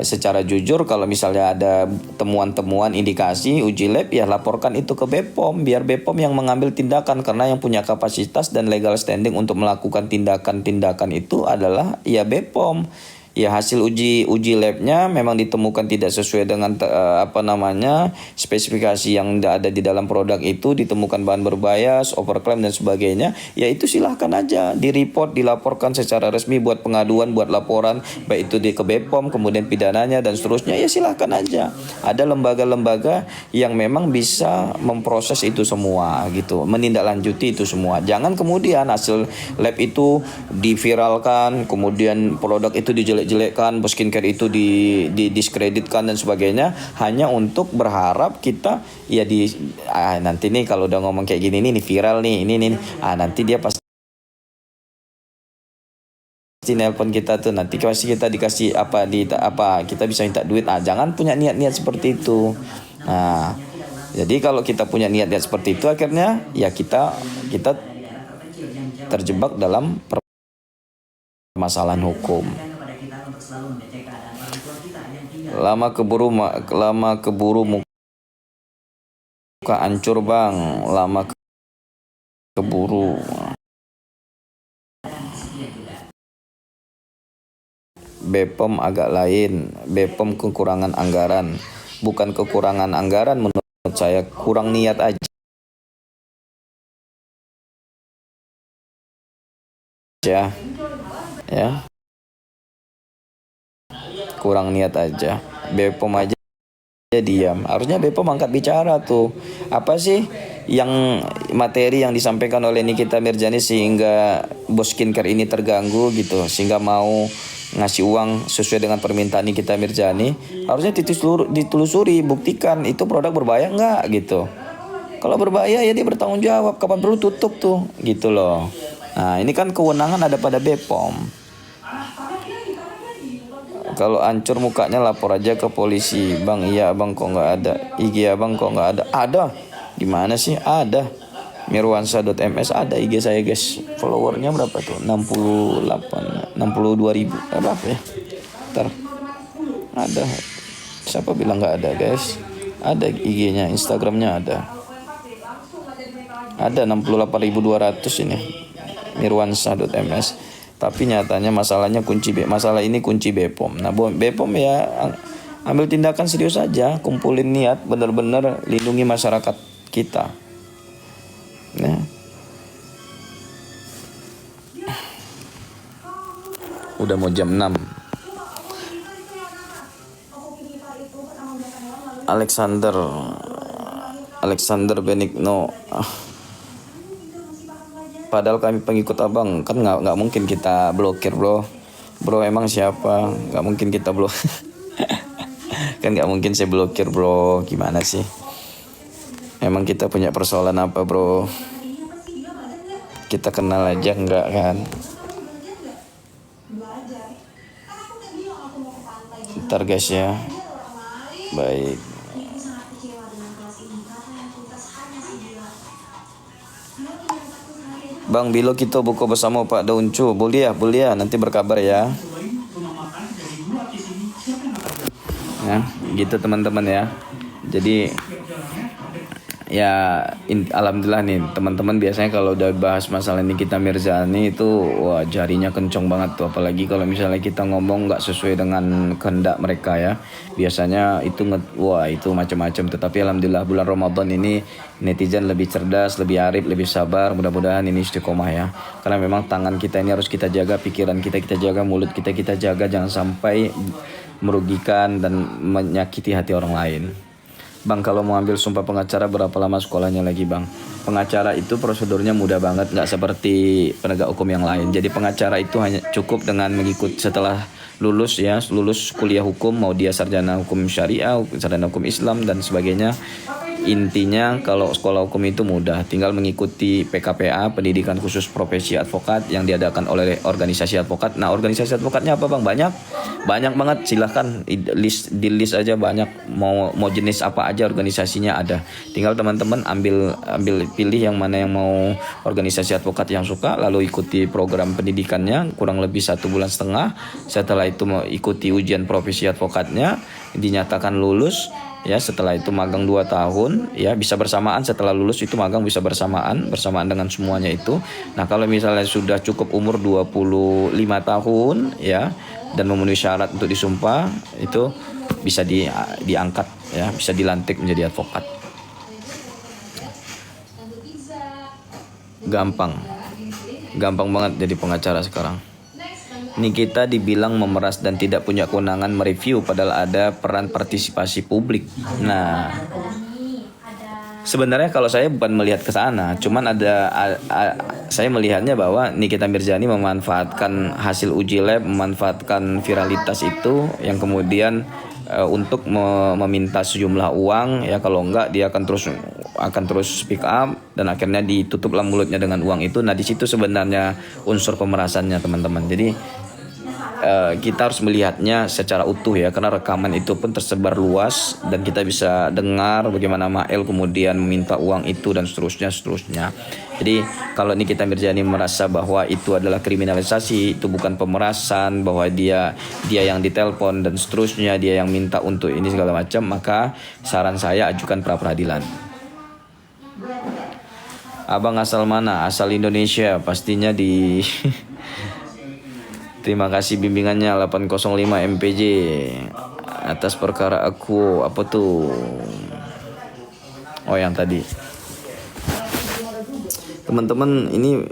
secara jujur kalau misalnya ada temuan-temuan indikasi uji lab ya laporkan itu ke BPOM biar BPOM yang mengambil tindakan karena yang punya kapasitas dan legal standing untuk melakukan tindakan-tindakan itu adalah ya BPOM. Ya hasil uji labnya memang ditemukan tidak sesuai dengan spesifikasi yang ada di dalam produk itu, ditemukan bahan berbias, overclaim dan sebagainya. Ya itu silahkan aja dilaporkan secara resmi buat pengaduan, buat laporan baik itu ke BPOM, kemudian pidananya dan seterusnya. Ya silahkan aja. Ada lembaga-lembaga yang memang bisa memproses itu semua gitu, menindaklanjuti itu semua. Jangan kemudian hasil lab itu diviralkan, kemudian produk itu dijelek-jelekkan, skincare itu didiskreditkan dan sebagainya hanya untuk berharap kita ya nanti nih kalau udah ngomong kayak gini nih viral nih ini nanti dia pasti nelpon kita tuh, nanti pasti kita dikasih kita bisa minta duit. Jangan punya niat-niat seperti itu. Jadi kalau kita punya niat-niat seperti itu akhirnya ya kita terjebak dalam permasalahan hukum. Lama keburu muka hancur bang, lama keburu. BPOM agak lain, BPOM kekurangan anggaran, bukan kekurangan anggaran menurut saya, kurang niat aja. Ya. Kurang niat aja. BPOM aja diam. Harusnya BPOM angkat bicara tuh. Apa sih yang materi yang disampaikan oleh Nikita Mirzani sehingga bos skincare ini terganggu gitu, sehingga mau ngasih uang sesuai dengan permintaan Nikita Mirzani. Harusnya ditelusuri, buktikan itu produk berbahaya enggak gitu. Kalau berbahaya ya dia bertanggung jawab, kapan perlu tutup tuh gitu loh. Nah ini kan kewenangan ada pada BPOM. Kalau hancur mukanya lapor aja ke polisi. Bang, iya abang kok nggak ada. IG abang kok nggak ada. Ada. Gimana sih? Ada. Mirwansa.ms ada IG saya guys. Followernya berapa tuh? 62 ribu. Berapa ya? Ntar. Ada. Siapa bilang nggak ada guys? Ada IG-nya, Instagramnya ada. Ada 68.200 ini. Mirwansa.ms. Tapi nyatanya masalah ini kunci BPOM. Nah, BPOM ya ambil tindakan serius saja, kumpulin niat, benar-benar lindungi masyarakat kita. Nah. Udah mau jam 6. Alexander Benigno. Padahal kami pengikut abang, kan nggak mungkin kita blokir bro emang siapa, nggak mungkin kita kan nggak mungkin saya blokir bro, gimana sih, emang kita punya persoalan apa bro, kita kenal aja nggak kan. Ntar guys ya, baik. Bang, bilo kita buka bersama Pak Dauncu. Boleh ya, nanti berkabar ya. Ya, gitu teman-teman ya. Jadi ya alhamdulillah nih teman-teman, biasanya kalau udah bahas masalah Nikita Mirzani itu wah jarinya kencong banget tuh, apalagi kalau misalnya kita ngomong nggak sesuai dengan kehendak mereka ya, biasanya itu itu macam-macam. Tetapi alhamdulillah bulan Ramadan ini netizen lebih cerdas, lebih arif, lebih sabar, mudah-mudahan ini istiqomah ya, karena memang tangan kita ini harus kita jaga, pikiran kita jaga, mulut kita jaga, jangan sampai merugikan dan menyakiti hati orang lain. Bang, kalau mau ambil sumpah pengacara berapa lama sekolahnya lagi bang? Pengacara itu prosedurnya mudah banget, nggak seperti penegak hukum yang lain. Jadi pengacara itu hanya cukup dengan mengikut setelah lulus kuliah hukum, mau dia sarjana hukum syariah, sarjana hukum Islam dan sebagainya. intinya kalau sekolah hukum itu mudah, tinggal mengikuti PKPA, pendidikan khusus profesi advokat yang diadakan oleh organisasi advokat. Nah, organisasi advokatnya apa Bang? Banyak banget, silahkan di list aja, banyak, mau jenis apa aja organisasinya ada. Tinggal teman-teman ambil pilih yang mana yang mau organisasi advokat yang suka, lalu ikuti program pendidikannya kurang lebih 1,5 bulan. Setelah itu mau ikuti ujian profesi advokatnya, dinyatakan lulus. Ya, setelah itu magang 2 tahun, ya bisa bersamaan, setelah lulus itu magang bisa bersamaan dengan semuanya itu. Nah, kalau misalnya sudah cukup umur 25 tahun ya dan memenuhi syarat untuk disumpah, itu bisa diangkat ya, bisa dilantik menjadi advokat. Gampang banget jadi pengacara sekarang. Ini kita dibilang memeras dan tidak punya kewenangan mereview, padahal ada peran partisipasi publik. Nah, sebenarnya kalau saya bukan melihat ke sana, cuman saya melihatnya bahwa Nikita Mirzani memanfaatkan hasil uji lab, memanfaatkan viralitas itu yang kemudian untuk meminta sejumlah uang ya, kalau enggak dia akan terus speak up dan akhirnya ditutuplah mulutnya dengan uang itu. Nah, di situ sebenarnya unsur pemerasannya, teman-teman. Jadi kita harus melihatnya secara utuh ya, karena rekaman itu pun tersebar luas dan kita bisa dengar bagaimana Mael kemudian meminta uang itu dan seterusnya. Jadi kalau Nikita Mirzani merasa bahwa itu adalah kriminalisasi, itu bukan pemerasan, bahwa dia yang ditelepon dan seterusnya, dia yang minta untuk ini segala macam, maka saran saya ajukan pra peradilan. Abang asal mana? Asal Indonesia, pastinya di Terima kasih bimbingannya 805 MPJ atas perkara aku apa tuh? Oh, yang tadi. Teman-teman ini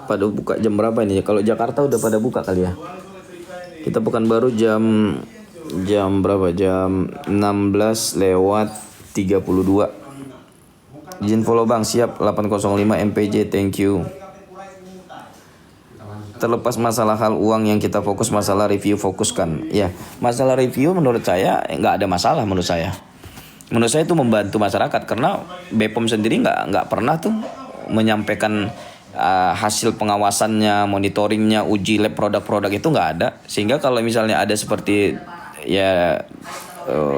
pada buka jam berapa ini? Kalau Jakarta udah pada buka kali ya. Kita bukan baru jam berapa? Jam 16:32. Izin follow Bang, siap 805 MPJ, thank you. Terlepas masalah hal uang yang kita fokus, masalah review fokuskan. Ya, masalah review menurut saya nggak ada masalah menurut saya. Menurut saya itu membantu masyarakat, karena BPOM sendiri nggak pernah tuh menyampaikan hasil pengawasannya, monitoringnya, uji lab produk-produk itu nggak ada. Sehingga kalau misalnya ada seperti ya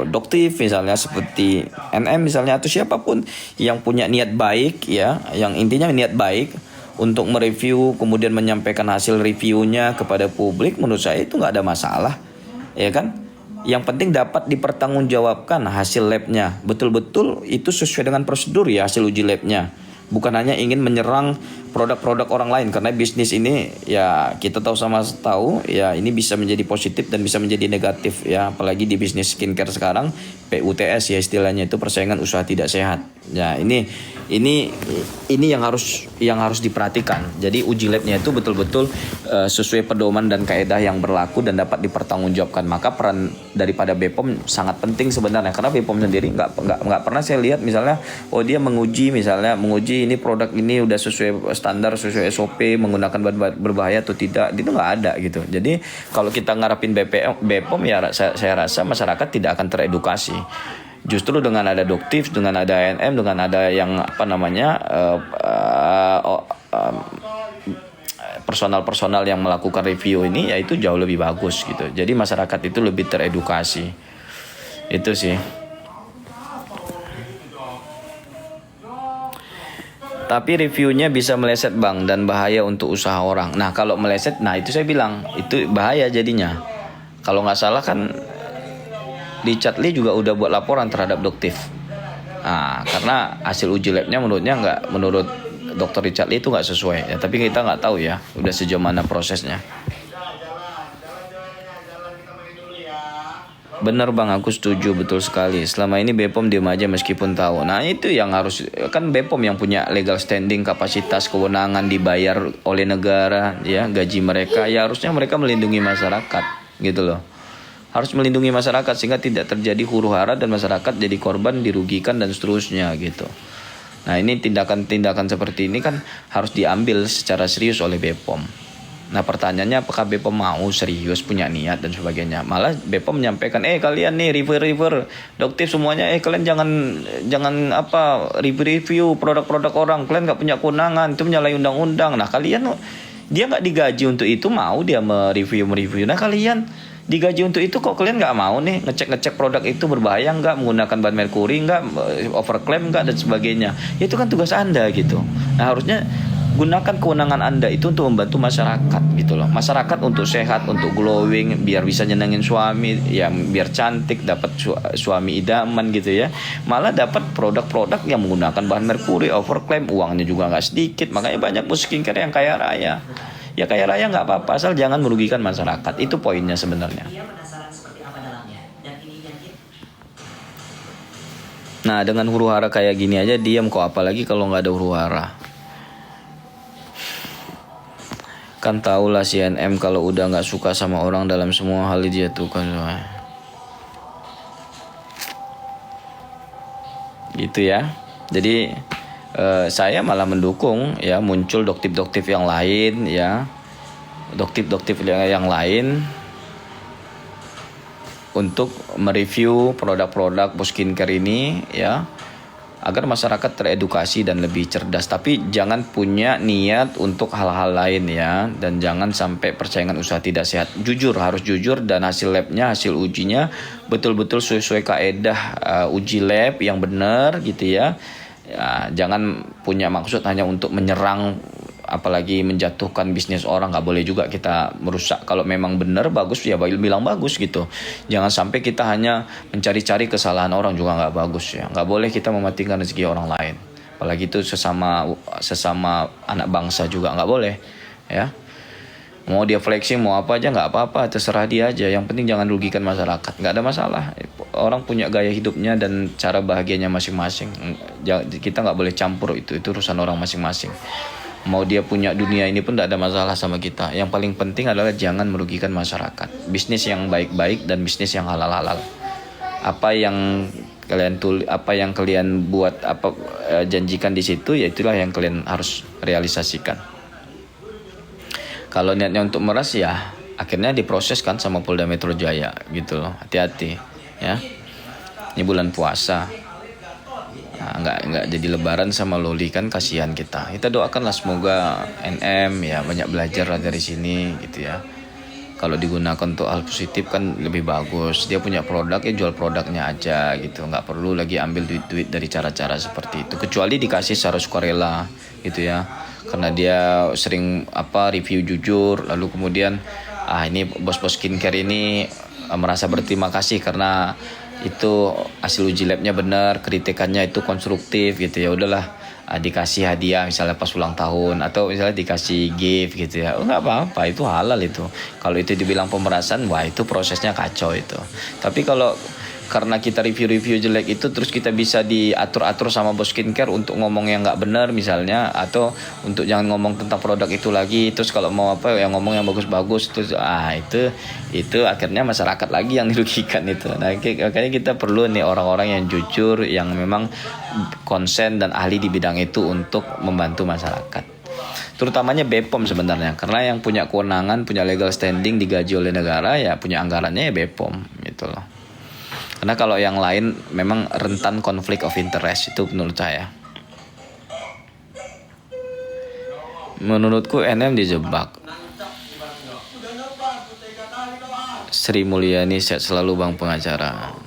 Doktif misalnya, seperti NM misalnya, atau siapapun yang punya niat baik ya, yang intinya niat baik untuk mereview kemudian menyampaikan hasil reviewnya kepada publik, menurut saya itu nggak ada masalah, ya kan? Yang penting dapat dipertanggungjawabkan hasil labnya, betul-betul itu sesuai dengan prosedur ya hasil uji labnya, bukan hanya ingin menyerang produk-produk orang lain, karena bisnis ini ya kita tahu ya ini bisa menjadi positif dan bisa menjadi negatif ya, apalagi di bisnis skincare sekarang, PUTS ya istilahnya, itu persaingan usaha tidak sehat. Ya, ini yang harus diperhatikan. Jadi uji labnya itu betul-betul sesuai pedoman dan kaedah yang berlaku dan dapat dipertanggungjawabkan. Maka peran daripada BPOM sangat penting sebenarnya, karena BPOM sendiri nggak pernah saya lihat misalnya dia menguji ini produk ini udah sesuai standar, sesuai SOP, menggunakan bahan berbahaya atau tidak, itu nggak ada gitu. Jadi kalau kita ngarepin BPOM ya saya rasa masyarakat tidak akan teredukasi. Justru dengan ada Doktif, dengan ada ANM, dengan ada yang personal yang melakukan review ini, ya itu jauh lebih bagus gitu. Jadi masyarakat itu lebih teredukasi. Itu sih. Tapi reviewnya bisa meleset Bang, dan bahaya untuk usaha orang. Nah kalau meleset, nah itu saya bilang itu bahaya jadinya. Kalau nggak salah kan Richard Lee juga udah buat laporan terhadap Doktif. Nah, karena hasil uji labnya menurut Dr. Richard Lee itu nggak sesuai. Ya, tapi kita nggak tahu ya, udah sejauh mana prosesnya. Benar Bang, aku setuju, betul sekali. Selama ini BPOM diam aja meskipun tahu. Nah itu yang harus, kan BPOM yang punya legal standing, kapasitas, kewenangan, dibayar oleh negara, ya gaji mereka, ya harusnya mereka melindungi masyarakat, gitu loh. Harus melindungi masyarakat sehingga tidak terjadi huru-hara dan masyarakat jadi korban, dirugikan dan seterusnya gitu. Nah ini tindakan-tindakan seperti ini kan harus diambil secara serius oleh BPOM. Nah pertanyaannya apakah BPOM mau serius punya niat dan sebagainya. Malah BPOM menyampaikan, kalian nih review doktif semuanya, kalian jangan apa review produk-produk orang, kalian nggak punya kewenangan, itu menyalahi undang-undang. Nah kalian, dia nggak digaji untuk itu, mau dia mereview. Nah kalian digaji untuk itu kok kalian nggak mau nih ngecek produk itu berbahaya nggak, menggunakan bahan merkuri nggak, overclaim nggak dan sebagainya. Ya, itu kan tugas Anda gitu. Nah harusnya gunakan kewenangan Anda itu untuk membantu masyarakat gitu loh. Masyarakat untuk sehat, untuk glowing, biar bisa nyenengin suami, ya biar cantik, dapat suami idaman gitu ya. Malah dapat produk-produk yang menggunakan bahan merkuri, overclaim, uangnya juga nggak sedikit. Makanya banyak skincare yang kaya raya. Ya kaya raya nggak apa-apa, asal jangan merugikan masyarakat. Itu poinnya sebenarnya. Nah dengan huru hara kayak gini aja diam kok, apalagi kalau nggak ada huru hara. Kan tahulah si NM kalau udah nggak suka sama orang dalam semua hal dijatuhkan gitu ya. Jadi saya malah mendukung ya muncul doktif yang lain ya, doktif yang lain untuk mereview produk-produk skincare ini ya, agar masyarakat teredukasi dan lebih cerdas. Tapi jangan punya niat untuk hal-hal lain ya, dan jangan sampai persaingan usaha tidak sehat. Harus jujur, dan hasil labnya, hasil ujinya betul-betul sesuai kaedah uji lab yang benar gitu ya. Jangan punya maksud hanya untuk menyerang, apalagi menjatuhkan bisnis orang. Nggak boleh juga kita merusak. Kalau memang benar bagus ya bilang bagus gitu. Jangan sampai kita hanya mencari-cari kesalahan orang, juga nggak bagus ya. Nggak boleh kita mematikan rezeki orang lain, apalagi itu sesama anak bangsa juga nggak boleh ya. Mau dia flexing mau apa aja nggak apa-apa, terserah dia aja, yang penting jangan rugikan masyarakat. Nggak ada masalah, orang punya gaya hidupnya dan cara bahagianya masing-masing. Kita nggak boleh campur, itu urusan orang masing-masing. Mau dia punya dunia ini pun tidak ada masalah sama kita. Yang paling penting adalah jangan merugikan masyarakat. Bisnis yang baik-baik dan bisnis yang halal-halal. Apa yang kalian buat, janjikan di situ, ya itulah yang kalian harus realisasikan. Kalau niatnya untuk meras ya akhirnya diproses kan sama Polda Metro Jaya gitu loh. Hati-hati ya. Ini bulan puasa. Nggak jadi lebaran sama Loli kan, kasihan kita. Kita doakanlah semoga NM ya banyak belajar lah dari sini gitu ya. Kalau digunakan untuk hal positif kan lebih bagus. Dia punya produk ya jual produknya aja gitu. Nggak perlu lagi ambil duit dari cara-cara seperti itu. Kecuali dikasih secara sukarela gitu ya. Karena dia sering review jujur, lalu kemudian ini bos-bos skincare ini merasa berterima kasih karena itu hasil uji labnya benar, kritikannya itu konstruktif gitu ya. Udahlah, dikasih hadiah misalnya pas ulang tahun, atau misalnya dikasih gift gitu ya. Nggak apa-apa, itu halal itu. Kalau itu dibilang pemerasan, wah itu prosesnya kacau itu. Tapi kalau karena kita review jelek itu terus kita bisa diatur-atur sama bos skincare untuk ngomong yang nggak benar misalnya, atau untuk jangan ngomong tentang produk itu lagi, terus kalau mau yang ngomong yang bagus-bagus, terus itu akhirnya masyarakat lagi yang dirugikan itu. Nah makanya kita perlu nih orang-orang yang jujur, yang memang konsen dan ahli di bidang itu untuk membantu masyarakat, terutamanya BPOM sebenarnya, karena yang punya kewenangan, punya legal standing, digaji oleh negara, ya punya anggarannya ya BPOM gitu loh. Karena kalau yang lain memang rentan konflik of interest, itu menurut saya. Menurutku NM dijebak. Sri Mulyani, sehat selalu Bang pengacara.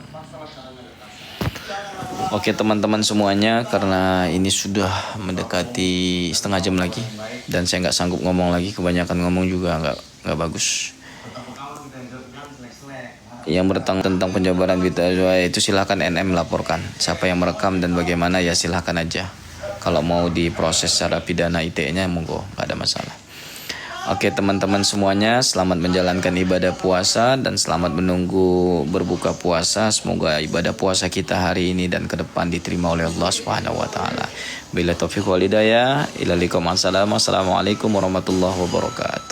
Oke teman-teman semuanya, karena ini sudah mendekati setengah jam lagi dan saya nggak sanggup ngomong lagi, kebanyakan ngomong juga nggak bagus. Yang bertentang tentang penjabaran berita itu silahkan NM laporkan. Siapa yang merekam dan bagaimana ya silahkan aja. Kalau mau diproses secara pidana ITE-nya monggo, nggak ada masalah. Oke teman-teman semuanya, selamat menjalankan ibadah puasa dan selamat menunggu berbuka puasa. Semoga ibadah puasa kita hari ini dan ke depan diterima oleh Allah Subhanahu wa taala. Bila taufiq wal hidayah, ila liqam. Assalamualaikum warahmatullahi wabarakatuh.